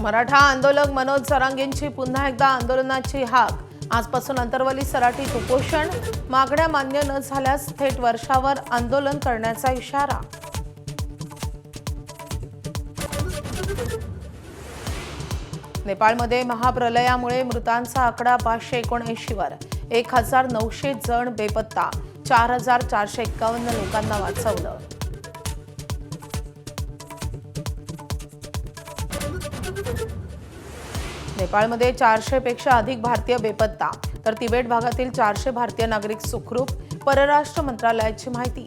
मराठा आंदोलक मनोज जरांगेंची पुन्हा एकदा आंदोलनाची हाक। आजपासून अंतरवली सराटीत उपोषण, मागण्या मान्य न झाल्यास थेट वर्षावर आंदोलन करण्याचा इशारा। नेपाळमध्ये महाप्रलयामुळे मृतांचा आकडा 579 वर, 1900 जण बेपत्ता, 4451 लोकांना वाचवलं। नेपाळमध्ये 400 पेक्षा अधिक भारतीय बेपत्ता, तर तिबेट भागातील 400 भारतीय नागरिक सुखरूप, परराष्ट्र मंत्रालयाची माहिती।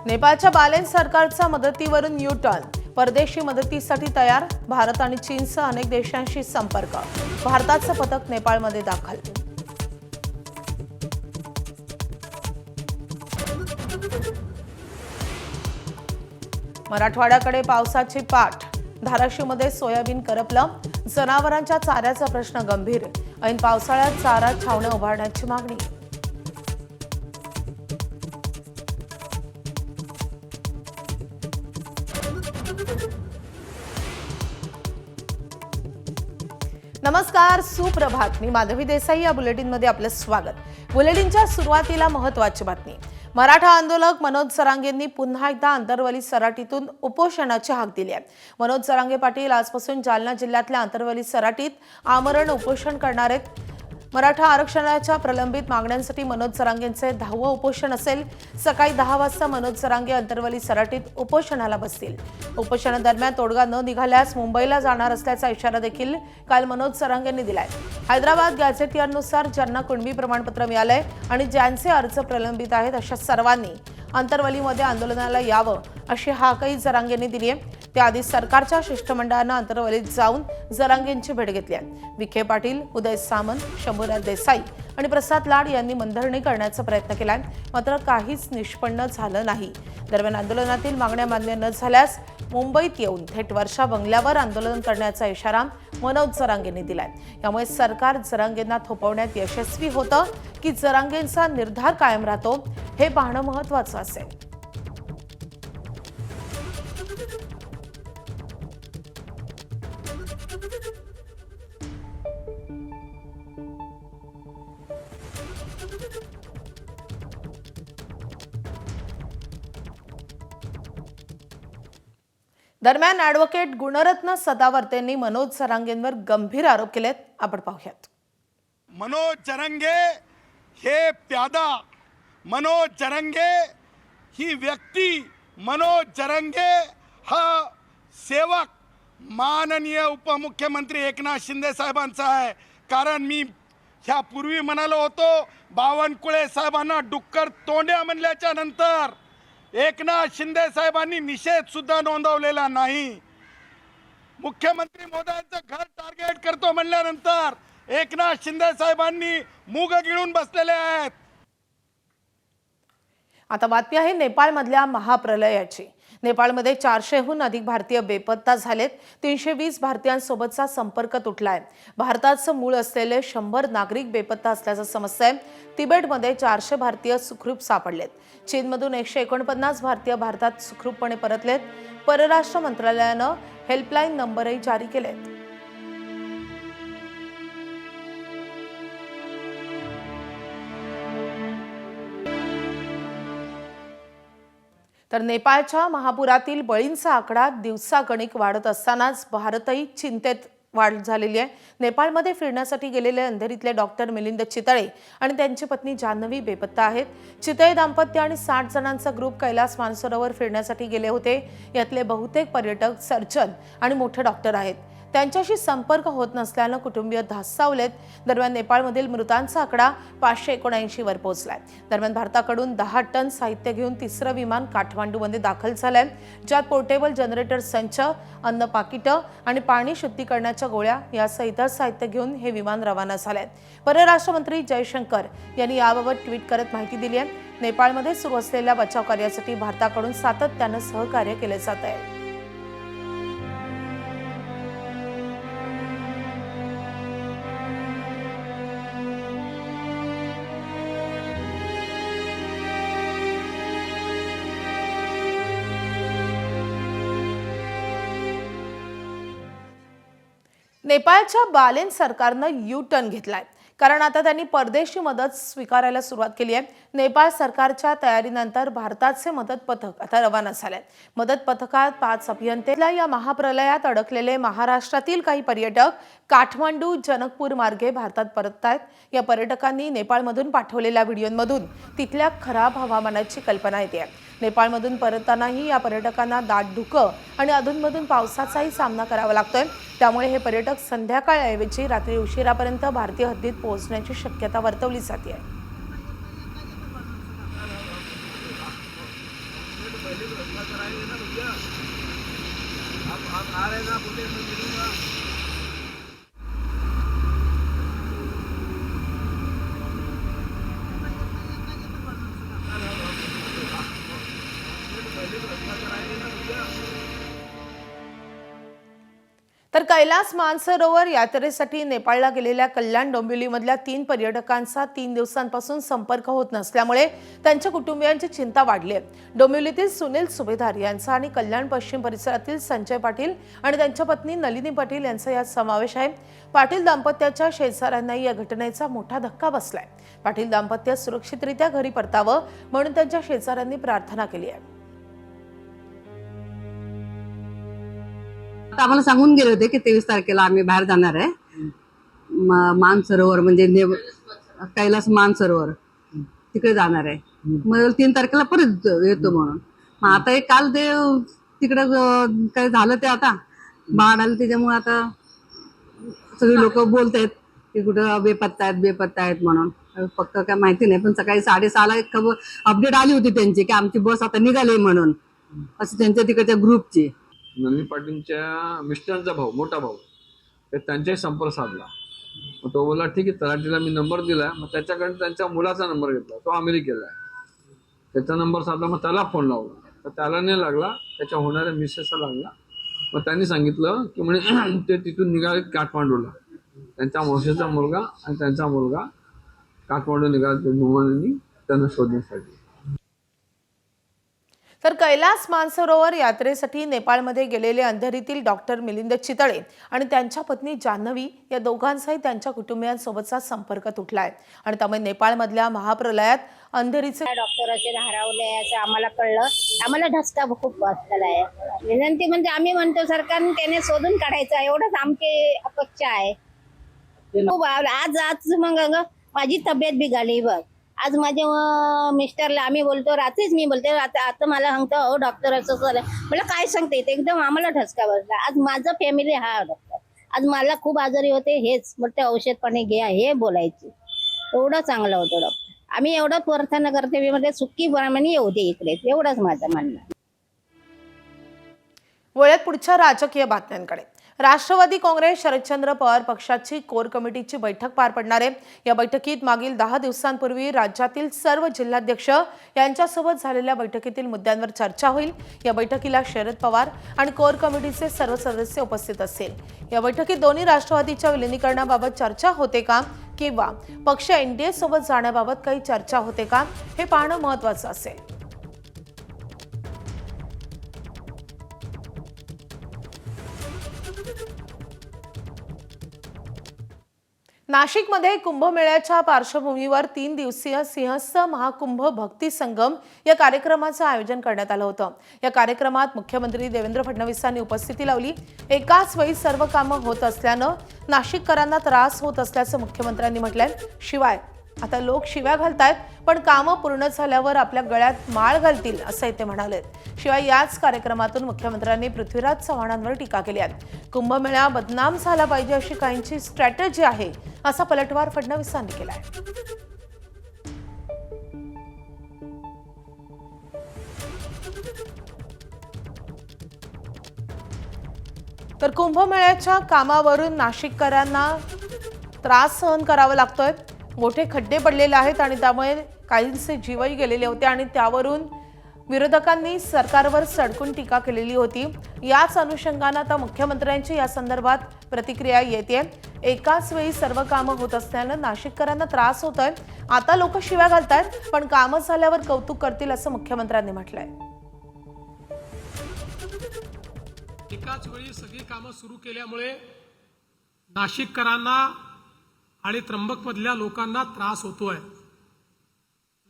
नेपाळच्या बालेन सरकारचा मदतीवरून यू टर्न, परदेशी मदतीसाठी तयार। भारत आणि चीनसह अनेक देशांशी संपर्क, भारताचं पथक नेपाळमध्ये दाखल। मराठवाड्याकडे पावसाची पाठ, धाराशिवमध्ये सोयाबीन करपलं, जनावरांच्या चाऱ्याचा प्रश्न गंभीर, ऐन पावसाळ्यात चारा छावण्या उभारण्याची मागणी। नमस्कार, सुप्रभात। मी माधवी देसाई या बुलेटिनमध्ये आपलं स्वागत। बुलेटिनच्या सुरुवातीला महत्त्वाची बातमी। मराठा आंदोलक मनोज जरांगेंनी पुन्हा एकदा अंतरवली सराटीतून उपोषणाची हाक दिली आहे। मनोज जरांगे पाटील आजपासून जालना जिल्ह्यातल्या अंतरवली सराटीत आमरण उपोषण करणार आहेत। मराठा आरक्षणाच्या प्रलंबित मागण्यांसाठी मनोज जरांगेंचे 10वं उपोषण असेल। सकाळी 10 वाजता मनोज जरांगे अंतरवली सराटीत उपोषणाला बसतील। उपोषणादरम्यान तोडगा न निघाल्यास मुंबईला जाणार असल्याचा इशारा देखील काल मनोज जरांगेंनी दिलाय। हैदराबाद गॅझेटियरनुसार ज्यांना कुणबी प्रमाणपत्र मिळालंय आणि ज्यांचे अर्ज प्रलंबित आहेत अशा सर्वांनी अंतरवलीमध्ये आंदोलनाला यावं अशी हाकही जरांगेंनी दिली आहे। त्याआधी सरकारच्या शिष्टमंडळानं अंतरवलीत जाऊन जरांगेंची भेट घेतली आहे। विखे पाटील, उदय सामंत, शंभूराज देसाई आणि प्रसाद लाड यांनी मनधरणी करण्याचा प्रयत्न केलाय, मात्र काहीच निष्पन्न झालं नाही। दरम्यान आंदोलनातील मागण्या मान्य न झाल्यास मुंबईत येऊन थेट वर्षा बंगल्यावर आंदोलन करण्याचा इशारा मनोज जरांगेंनी दिलाय। यामुळे सरकार जरांगेंना थोपवण्यात यशस्वी होतं की जरांगेंचा निर्धार कायम राहतो हे पाहणं महत्त्वाचं असेल। दरम्यान ॲडव्होकेट गुणरत्न सदावर्तेंनी मनोज जरांगेंवर गंभीर आरोप केलेत। आपण पाहूयात। मनोज जरांगे हे प्यादा, मनोज जरांगे ही व्यक्ती, मनोज जरांगे हा सेवक माननीय उपमुख्यमंत्री एकनाथ शिंदे साहेबांचा आहे। कारण मी ह्या पूर्वी म्हणालो होतो, बावनकुळे साहेबांना डुक्कर तोंड्या म्हणल्याच्या नंतर एकनाथ शिंदे साहेबांनी निषेध सुद्धा नोंदवलेला नाही। मुख्यमंत्री महोदयांचं घर टार्गेट करतो म्हणल्यानंतर एकनाथ शिंदे साहेबांनी मूग गिळून बसलेले आहेत। आता बातमी आहे नेपाळमधल्या महाप्रलयाची। नेपाळमध्ये 400हून अधिक भारतीय बेपत्ता झालेत। 320 भारतीयांसोबतचा संपर्क तुटलाय। भारताचं मूळ असलेले 100 नागरिक बेपत्ता असल्याचं समजतंय। तिबेटमध्ये 400 भारतीय सुखरूप सापडलेत। चीनमधून 149 भारतीय भारतात सुखरूपपणे परतलेत। परराष्ट्र मंत्रालयानं हेल्पलाईन नंबरही जारी केलेत। तर नेपाळच्या महापुरातील बळींचा आकडा दिवसागणिक वाढत असतानाच भारतही चिंतेत वाढ झालेली आहे। नेपाळमध्ये फिरण्यासाठी गेलेले अंधेरीतले डॉक्टर मिलिंद चितळे आणि त्यांची पत्नी जान्हवी बेपत्ता आहेत। चितळे दाम्पत्य आणि 60 जणांचा ग्रुप कैलास मानसरोवर फिरण्यासाठी गेले होते। यातले बहुतेक पर्यटक सर्जन आणि मोठे डॉक्टर आहेत। त्यांच्याशी संपर्क होत नसल्यानं कुटुंबीय धास्तावलेत। दरम्यान नेपाळमधील मृतांचा आकडा 579 वर पोहोचलाय। दरम्यान भारताकडून 10 टन साहित्य घेऊन तिसरं विमान काठमांडूमध्ये दाखल झालंय, ज्यात पोर्टेबल जनरेटर संच, अन्न पाकिटं आणि पाणी शुद्धीकरणाच्या गोळ्या यासह इतर साहित्य घेऊन हे विमान रवाना झालंय। परराष्ट्र मंत्री जयशंकर यांनी याबाबत ट्विट करत माहिती दिली आहे। नेपाळमध्ये सुरू असलेल्या बचाव कार्यासाठी भारताकडून सातत्यानं सहकार्य केले जात आहे। नेपाळच्या बालेन सरकारनं यू टर्न घेतलाय, कारण आता त्यांनी परदेशी मदत स्वीकारायला सुरुवात केली आहे. नेपाळ सरकारच्या तयारीनंतर भारताचे मदत पथक आता रवाना झाले. मदत पथकात 5 अभियंतेला या महाप्रलयात अडकलेले महाराष्ट्रातील काही पर्यटक काठमांडू जनकपूर मार्गे भारतात परततायत. या पर्यटकांनी नेपाळमधून पाठवलेल्या व्हिडिओमधून तिथल्या खराब हवामानाची कल्पना येते. नेपाळमधून परततानाही या पर्यटकांना दाट धुकं आणि अधूनमधून पावसाचाही सामना करावा लागतोय. त्यामुळे हे पर्यटक संध्याकाळऐवजी रात्री उशिरापर्यंत भारतीय हद्दीत पोहोचण्याची शक्यता वर्तवली जाते. तर कैलास मानसरोवर यात्रेसाठी नेपाळला गेलेल्या कल्याण डोंबिवलीमधल्या 3 पर्यटकांचा 3 दिवसांपासून संपर्क होत नसल्यामुळे त्यांच्या कुटुंबियांची चिंता वाढली आहे. डोंबिवलीतील सुनील सुभेदार यांचा आणि कल्याण पश्चिम परिसरातील संजय पाटील आणि त्यांच्या पत्नी नलिनी पाटील यांचा यात समावेश आहे. पाटील दाम्पत्याच्या शेजाऱ्यांनाही या घटनेचा मोठा धक्का बसलाय. पाटील दाम्पत्य सुरक्षितरित्या घरी परतावं म्हणून त्यांच्या शेजाऱ्यांनी प्रार्थना केली आहे. आम्हाला सांगून गेले होते की 23 तारखेला आम्ही बाहेर जाणार आहे. मानसरोवर म्हणजे कैलास मानसरोवर तिकडे जाणार आहे. मग 3 तारखेला परत येतो म्हणून. मग आता एक काल ते तिकडे काय झालं ते आता बाढ आली त्याच्यामुळे आता सगळी लोक बोलतायत की कुठं बेपत्ता आहेत म्हणून. पक्क काय माहिती नाही, पण सकाळी 6:30ला एक खबर अपडेट आली होती त्यांची की आमची बस आता निघाली म्हणून, असं त्यांच्या तिकडच्या ग्रुपची. नलिनी पाटीलच्या मिस्टरांचा भाऊ, मोठा भाऊ, तर त्यांच्याही संपर्क साधला. मग तो बोलला ठीक आहे, तलाठीला मी नंबर दिला. मग त्याच्याकडे त्यांच्या मुलाचा नंबर घेतला, तो अमेरिकेला आहे. त्याचा नंबर साधला, मग त्याला फोन लावला तर त्याला नाही लागला, त्याच्या होणाऱ्या मिसेसला लागला. मग त्यांनी सांगितलं की म्हणे ते तिथून निघाले काठमांडूला. त्यांच्या मावशीचा मुलगा आणि त्यांचा मुलगा काठमांडू निघाले विमानाने त्यांना शोधण्यासाठी. तर कैलास मानसरोवर यात्रेसाठी नेपाळमध्ये गेलेले अंधेरीतील डॉक्टर मिलिंद चितळे आणि त्यांच्या पत्नी जान्हवी या दोघांचाही त्यांच्या कुटुंबियांसोबतचा संपर्क तुटलाय. आणि त्यामुळे नेपाळमधल्या महाप्रलयात अंधेरीचे डॉक्टराचे हरवले असं आम्हाला कळलं. आम्हाला धसका खूप बसलेला आहे. विनंती म्हणजे आम्ही म्हणतो सरकारने त्याने शोधून काढायचं, एवढंच आमची अपेक्षा आहे. खूप आज मग माझी तब्येत बिघडली बघ. आज माझ्या मिस्टरला आम्ही बोलतो, रात्रीच मी बोलते आता मला सांगतो हो डॉक्टर असं झालं. मला काय सांगते ते एकदम आम्हाला ठसका बसला. आज माझं फॅमिली हा डॉक्टर, आज मला खूप आजारी होते, हेच मोठे औषध पाणी घ्या हे बोलायचे. एवढं चांगलं होतं डॉक्टर. आम्ही एवढं प्रार्थना करते मी म्हणजे सुखी प्रमाणे येऊ दे इकडे, एवढंच माझं म्हणणं. वळत पुढच्या राजकीय बातम्यांकडे. राष्ट्रवादी काँग्रेस शरदचंद्र पवार पक्षाची कोर कमिटीची बैठक पार पडणार आहे. या बैठकीत मागील 10 दिवसांपूर्वी राज्यातील सर्व जिल्हाध्यक्ष यांच्यासोबत झालेल्या बैठकीतील मुद्द्यांवर चर्चा होईल. या बैठकीला शरद पवार आणि कोर कमिटीचे सर्व सदस्य उपस्थित असतील. या बैठकीत दोन्ही राष्ट्रवादीच्या विलिनीकरणाबाबत चर्चा होते का किंवा पक्ष एनडीए सोबत जाण्याबाबत काही चर्चा होते का हे पाहणं महत्त्वाचं असेल. नाशिकमध्ये कुंभमेळ्याच्या पार्श्वभूमीवर 3 दिवसीय सिंहस्थ महाकुंभ भक्ती संगम या कार्यक्रमाचं आयोजन करण्यात आलं होतं. या कार्यक्रमात मुख्यमंत्री देवेंद्र फडणवीसांनी उपस्थिती लावली. एकाच वेळी सर्व कामं होत असल्यानं नाशिककरांना त्रास होत असल्याचं मुख्यमंत्र्यांनी म्हटलंय. शिवाय आता लोक शिव्या घालतायत, पण कामं पूर्ण झाल्यावर आपल्या गळ्यात माळ घालतील असंही ते म्हणाले. शिवाय याच कार्यक्रमातून मुख्यमंत्र्यांनी पृथ्वीराज चव्हाणांवर टीका केली आहे. कुंभमेळा बदनाम झाला पाहिजे अशी काहींची स्ट्रॅटेजी आहे असा पलटवार फडणवीसांनी केलाय. तर कुंभमेळ्याच्या कामावरून नाशिककरांना त्रास सहन करावा लागतोय. मोठे खड्डे पडलेले आहेत आणि त्यामुळे काहींचे जीवही गेलेले होते आणि त्यावरून विरोधकांनी सरकारवर सडकून टीका केलेली होती. याच अनुषंगाने आता मुख्यमंत्र्यांची या संदर्भात प्रतिक्रिया येते. एकाच वेळी सर्व कामं होत असल्यानं नाशिककरांना त्रास होतोय. आता लोक शिव्या घालतायत, पण कामं झाल्यावर कौतुक करतील असं मुख्यमंत्र्यांनी म्हटलंय. एकाच वेळी सगळी कामं सुरू केल्यामुळे नाशिककरांना आणि त्र्यंबकमधल्या लोकांना त्रास होतोय.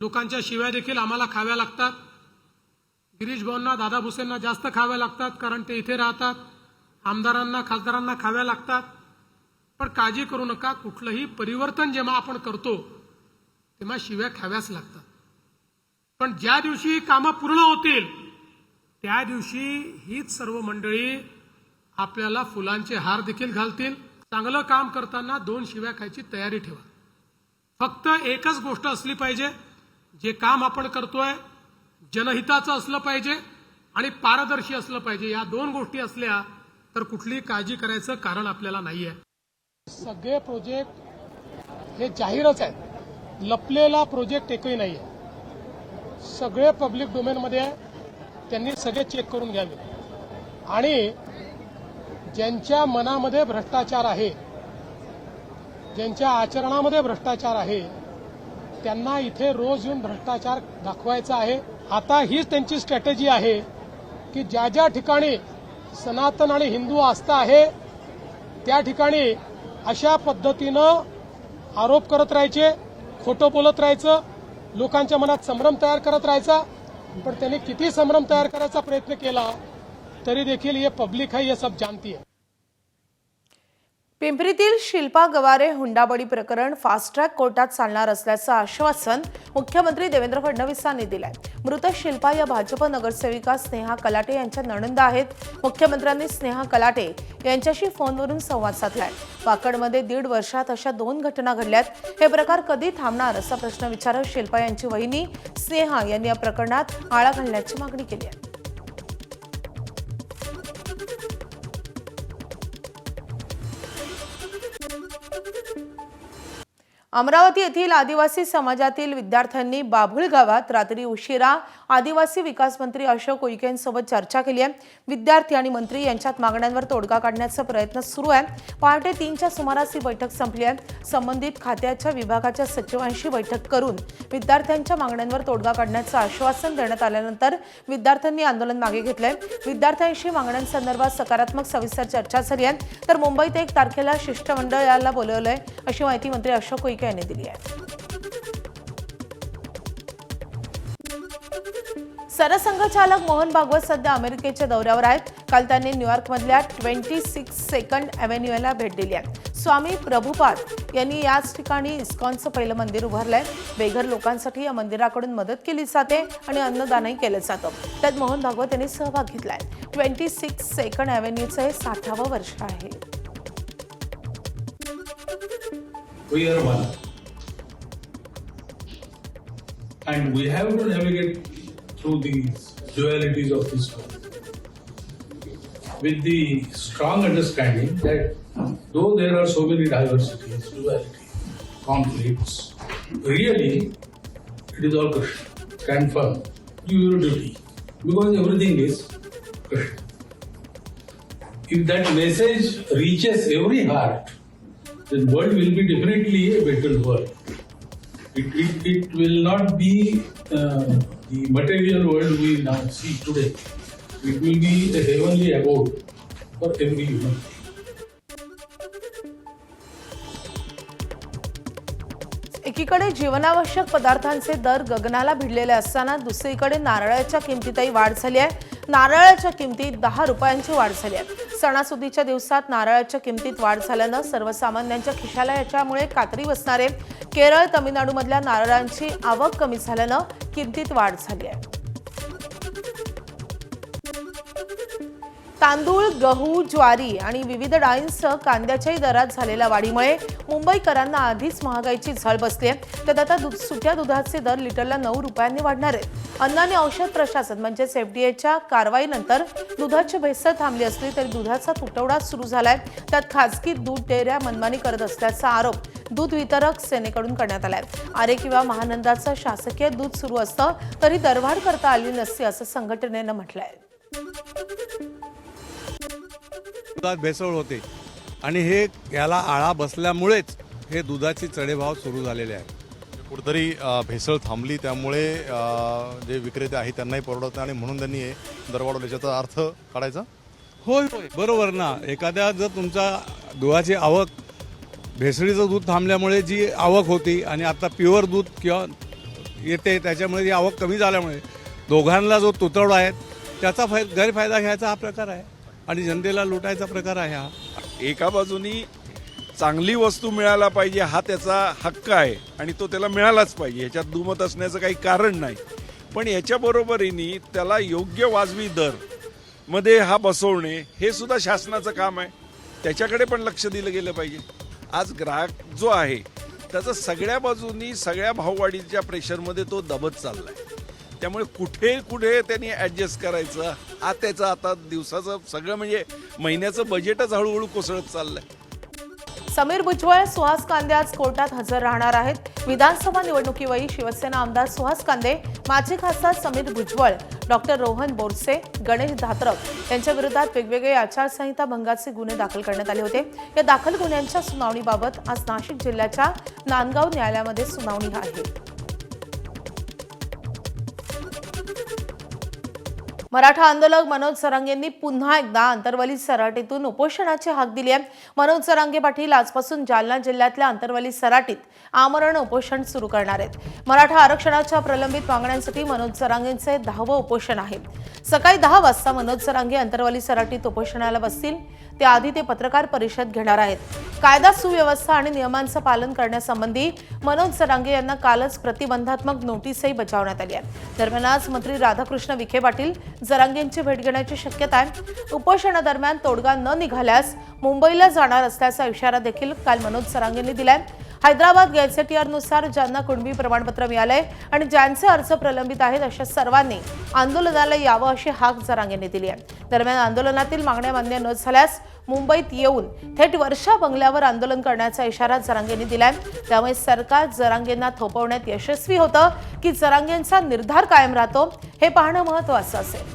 लोकांच्या शिव्या देखील आम्हाला खाव्या लागतात. गिरीश भाऊंना, दादा भुसेंना जास्त खाव्या लागतात कारण ते इथे राहतात. आमदारांना, खासदारांना खाव्या लागतात. पण काळजी करू नका, कुठलंही परिवर्तन जेव्हा आपण करतो तेव्हा शिव्या खाव्याच लागतात. पण ज्या दिवशी कामं पूर्ण होतील त्या दिवशी हीच सर्व मंडळी आपल्याला फुलांचे हार देखील घालतील. चांगलं काम करताना 2 शिव्या खायची तयारी ठेवा. फक्त एकच गोष्ट असली पाहिजे, जे काम आपण करतोय जनहिताचं असलं पाहिजे आणि पारदर्शी असलं पाहिजे. या 2 गोष्टी असल्या तर कुठलीही काळजी करायचं कारण आपल्याला नाहीये. सगळे प्रोजेक्ट हे जाहीरच आहेत. लपलेला प्रोजेक्ट एकही नाहीये. सगळे पब्लिक डोमेनमध्ये आहे. त्यांनी सगळे चेक करून घ्यावे. आणि ज्यांच्या मनामध्ये भ्रष्टाचार आहे, ज्यांच्या आचरणामध्ये भ्रष्टाचार आहे, त्यांना इथे रोज येऊन भ्रष्टाचार दाखवायचा आहे. आता हीच त्यांची स्ट्रॅटेजी आहे की ज्या ज्या ठिकाणी सनातन आणि हिंदू आस्था आहे त्या ठिकाणी अशा पद्धतीनं आरोप करत राहायचे, खोटं बोलत राहायचं, लोकांच्या मनात संभ्रम तयार करत राहायचा. पण त्यांनी किती संभ्रम तयार करायचा प्रयत्न केला तरी देखील ये पब्लिक है, ये सब जानती है. पिंपरीतील शिल्पा गवारे हुंडाबळी प्रकरण फास्ट ट्रॅक कोर्टात चालणार असल्याचं आश्वासन मुख्यमंत्री देवेंद्र फडणवीस यांनी दिलंय. मृत शिल्पा या भाजप नगरसेविका स्नेहा कलाटे यांच्या नणंद आहेत. मुख्यमंत्र्यांनी स्नेहा कलाटे यांच्याशी फोनवरून संवाद साधलाय. वाकडमध्ये 1.5 वर्षात अशा 2 घटना घडल्यात. हे प्रकार कधी थांबणार असा प्रश्न विचारत शिल्पा यांची वहिनी स्नेहा यांनी या प्रकरणात आळा घालण्याची मागणी केली आहे. अमरावती येथील आदिवासी समाजातील विद्यार्थ्यांनी बाभुळ गावात रात्री उशिरा आदिवासी विकास मंत्री अशोक उईके यांच्यासोबत चर्चा केली आहे. विद्यार्थी आणि मंत्री यांच्यात मागण्यांवर तोडगा काढण्याचा प्रयत्न सुरू आहे. पहाटे 3च्या सुमारास ही बैठक संपली आहे. संबंधित खात्याच्या विभागाच्या सचिवांशी बैठक करून विद्यार्थ्यांच्या मागण्यांवर तोडगा काढण्याचं आश्वासन देण्यात आल्यानंतर विद्यार्थ्यांनी आंदोलन मागे घेतलंय. विद्यार्थ्यांशी मागण्यांसंदर्भात सकारात्मक सविस्तर चर्चा झाली आहे. तर मुंबईत 1 तारखेला शिष्टमंडळाला बोलवलंय अशी माहिती मंत्री अशोक उईके यांनी दिली आहे. सरसंघचालक मोहन भागवत सध्या अमेरिकेच्या दौऱ्यावर आहेत. काल त्यांनी न्यूयॉर्कमधल्या 26 सेकंड अव्हेन्यूला भेट दिली आहे. स्वामी प्रभुपाद यांनी याच ठिकाणी इस्कॉनचं पहिलं मंदिर उभारलंय. बेघर लोकांसाठी या मंदिराकडून मदत केली जाते आणि अन्नदानही केलं जातं. त्यात मोहन भागवत यांनी सहभाग घेतलाय. 26 सेकंड अव्हेन्यूचं हे 60वं वर्ष आहे. We are one, and we have to navigate through these dualities of this world with the strong understanding that though there are so many diversities, dualities, conflicts, really it is all Krishna. Stand firm, do your duty, because everything is Krishna. If that message reaches every heart, the world will be definitely a better world. It will not be the material world we now see today. It will be a heavenly abode for every human. एकीकडे जीवनावश्यक पदार्थांचे दर गगनाला भिडलेले असताना दुसरीकडे नारळाच्या किमतीतही वाढ झाली आहे. नारळाच्या किमतीत 10 रुपयांची वाढ झाली आहे. सणासुदीच्या दिवसात नारळाच्या किमतीत वाढ झाल्यानं सर्वसामान्यांच्या खिशाला याच्यामुळे कात्री बसणार आहे. केरळ, तमिळनाडूमधल्या नारळांची आवक कमी झाल्यानं किमतीत वाढ झाली आहे. तांदूळ, गहू, ज्वारी आणि विविध डाळींसह कांद्याच्याही दरात झालेल्या वाढीमुळे मुंबईकरांना आधीच महागाईची झळ बसली आहे. त्यात आता सुक्या दुधाचे दर लिटरला 9 रुपयांनी वाढणार आहेत. अन्न आणि औषध प्रशासन म्हणजेच FDAच्या कारवाईनंतर दुधाची भेसळ थांबली असली तरी दुधाचा तुटवडा सुरू झालाय. त्यात खासगी दूध डेअऱ्या मनमानी करत असल्याचा आरोप दूध वितरक सेनेकडून करण्यात आलाय. आरे किंवा महानंदाचं शासकीय दूध सुरू असतं तरी दरवाढ करता आली नसती असं संघटनेनं म्हटलंय. दुधात भेसळ होते आणि याला आळा बसल्यामुळेच हे दुधाचे चढेभाव सुरू झालेले आहेत. कुठेतरी भेसळ थांबली त्यामुळे जे विक्रेते आहेत त्यांनाही परवडत नाही आणि म्हणून त्यांनी हे दर वाढवले. याचा अर्थ काढायचा. होय होय बरोबर ना. एखाद्या जर तुमचा दुधाची आवक, भेसळीचं दूध थांबल्यामुळे जी आवक होती आणि आता प्युअर दूध किंवा येते त्याच्यामुळे जी आवक कमी झाल्यामुळे दोघांना जो तुतवडा आहे त्याचा गैरफायदा घ्यायचा हा प्रकार आहे आणि जनतेला लुटायचा प्रकार आहे हा. एका बाजूनी चांगली वस्तू मिळायला पाहिजे हा त्याचा हक्क आहे आणि तो त्याला मिळालाच पाहिजे, ह्याच्यात दुमत असण्याचं काही कारण नाही. पण याच्या बरोबरीने त्याला योग्य वाजवी दर मध्ये हा बसवणे हे सुद्धा शासनाचं काम आहे, त्याच्याकडे पण लक्ष दिलं गेलं पाहिजे. आज ग्राहक जो आहे त्याचा सगळ्या बाजूनी सगळ्या भाववाढीच्या प्रेशरमध्ये तो दबत चाललाय. त्यामुळे कुठे कुठे त्यांनी ॲडजस्ट करायचं हा त्याचं आता दिवसाचं सगळं म्हणजे महिन्याचं बजेटच हळूहळू कोसळत चाललंय. समीर भुजबळ, सुहास कांदे आज कोर्टात हजर राहणार आहेत. विधानसभा निवडणुकीवेळी शिवसेना आमदार सुहास कांदे, माजी खासदार समीर भुजबळ, डॉक्टर रोहन बोरसे, गणेश धात्रक यांच्या विरोधात वेगवेगळे आचारसंहिता भंगाचे गुन्हे दाखल करण्यात आले होते. या दाखल गुन्ह्यांच्या सुनावणीबाबत आज नाशिक जिल्ह्याच्या नांदगाव न्यायालयामध्ये सुनावणी आहे. मराठा आंदोलक मनोज जरांगेंनी पुन्हा एकदा आंतरवली सराटीतून उपोषणाची हाक दिली आहे. मनोज जरांगे पाटील आजपासून जालना जिल्ह्यातल्या आंतरवली सराटीत आमरण उपोषण सुरू करणार आहेत. मराठा आरक्षणाच्या प्रलंबित मागण्यांसाठी मनोज जरांगेंचे 10वं उपोषण आहे. सकाळी 10 वाजता मनोज जरांगे आंतरवली सराटीत उपोषणाला बसतील. त्याआधी ते पत्रकार परिषद घेणार आहेत. कायदा सुव्यवस्था आणि नियमांचं पालन करण्यासंबंधी मनोज जरांगे यांना कालच प्रतिबंधात्मक नोटीसही बजावण्यात आली आहे. दरम्यान आज मंत्री राधाकृष्ण विखे पाटील जरांगेंची भेट घेण्याची शक्यता आहे. उपोषणादरम्यान तोडगा न निघाल्यास मुंबईला जाणार असल्याचा इशारा देखील काल मनोज जरांगेंनी दिलाय. हैदराबाद गॅझेटियरनुसार ज्यांना कुणबी प्रमाणपत्र मिळालंय आणि ज्यांचे अर्ज प्रलंबित आहेत अशा सर्वांनी आंदोलनाला यावं अशी हाक जरांगेंनी दिली आहे. दरम्यान आंदोलनातील मागण्या मान्य न झाल्यास मुंबईत येऊन थेट वर्षा बंगल्यावर आंदोलन करण्याचा इशारा जरांगेंनी दिलाय. त्यामुळे सरकार जरांगेंना थोपवण्यात यशस्वी होतं की जरांगेंचा निर्धार कायम राहतो हे पाहणं महत्त्वाचं असेल.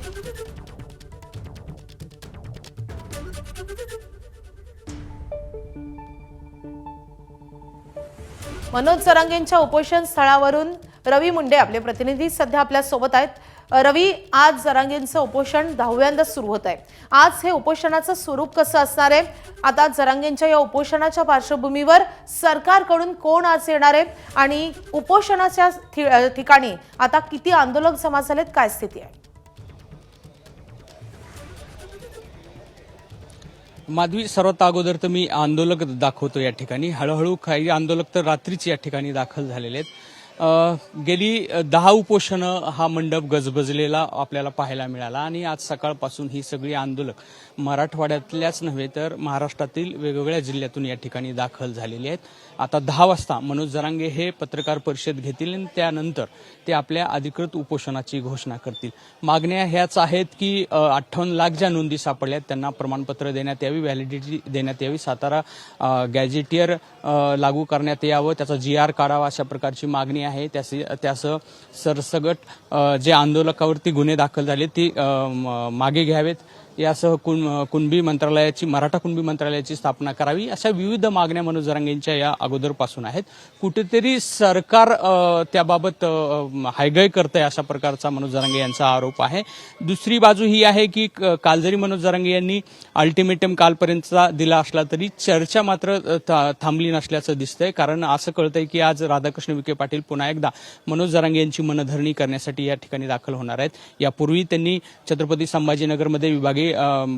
मनोज जरांगेंच्या उपोषण स्थळावरून रवी मुंडे आपले प्रतिनिधी सध्या आपल्या सोबत आहेत. रवी, आज जरांगेंचं उपोषण 10व्यांदा सुरू होत आहे. आज हे उपोषणाचं स्वरूप कसं असणार आहे? आता जरांगेंच्या या उपोषणाच्या पार्श्वभूमीवर सरकारकडून कोण आज येणार आहे आणि उपोषणाच्या ठिकाणी आता किती आंदोलक जमा झालेत, काय स्थिती आहे? माधवी, सर्वात अगोदर तर मी आंदोलक दाखवतो या ठिकाणी. हळूहळू काही आंदोलक तर रात्रीच या ठिकाणी दाखल झालेले आहेत. गेली 10 उपोषणं हा मंडप गजबजलेला आपल्याला पाहायला मिळाला आणि आज सकाळपासून ही सगळी आंदोलक मराठवाड्यातल्याच नव्हे तर महाराष्ट्रातील वेगवेगळ्या जिल्ह्यातून या ठिकाणी दाखल झालेली आहेत. आता 10 वाजता मनोज जरांगे हे पत्रकार परिषद घेतील आणि त्यानंतर ते आपल्या अधिकृत उपोषणाची घोषणा करतील. मागण्या ह्याच आहेत की 58 लाख ज्या नोंदी सापडल्यात त्यांना प्रमाणपत्र देण्यात यावी, व्हॅलिडिटी देण्यात यावी, सातारा गॅझेटियर लागू करण्यात यावं, त्याचा GR काढावा, अशा प्रकारची मागणी आहे. त्यासह सरसगट जे आंदोलकावरती गुन्हे दाखल झाले ते मागे घ्यावेत. यासह कुणबी मंत्रालयाची, मराठा कुणबी मंत्रालयाची स्थापना करावी, अशा विविध मागण्या मनोज जरांगेंच्या या अगोदरपासून आहेत. कुठेतरी सरकार त्याबाबत हायगय करत आहे अशा प्रकारचा मनोज जरांगे यांचा आरोप आहे. दुसरी बाजू ही आहे की काल जरी मनोज जरांगे यांनी अल्टिमेटम कालपर्यंतचा दिला असला तरी चर्चा मात्र थांबली नसल्याचं दिसतंय. कारण असं कळतंय की आज राधाकृष्ण विखे पाटील पुन्हा एकदा मनोज जरांगे यांची मनधरणी करण्यासाठी या ठिकाणी दाखल होणार आहेत. यापूर्वी त्यांनी छत्रपती संभाजीनगरमध्ये विभागीय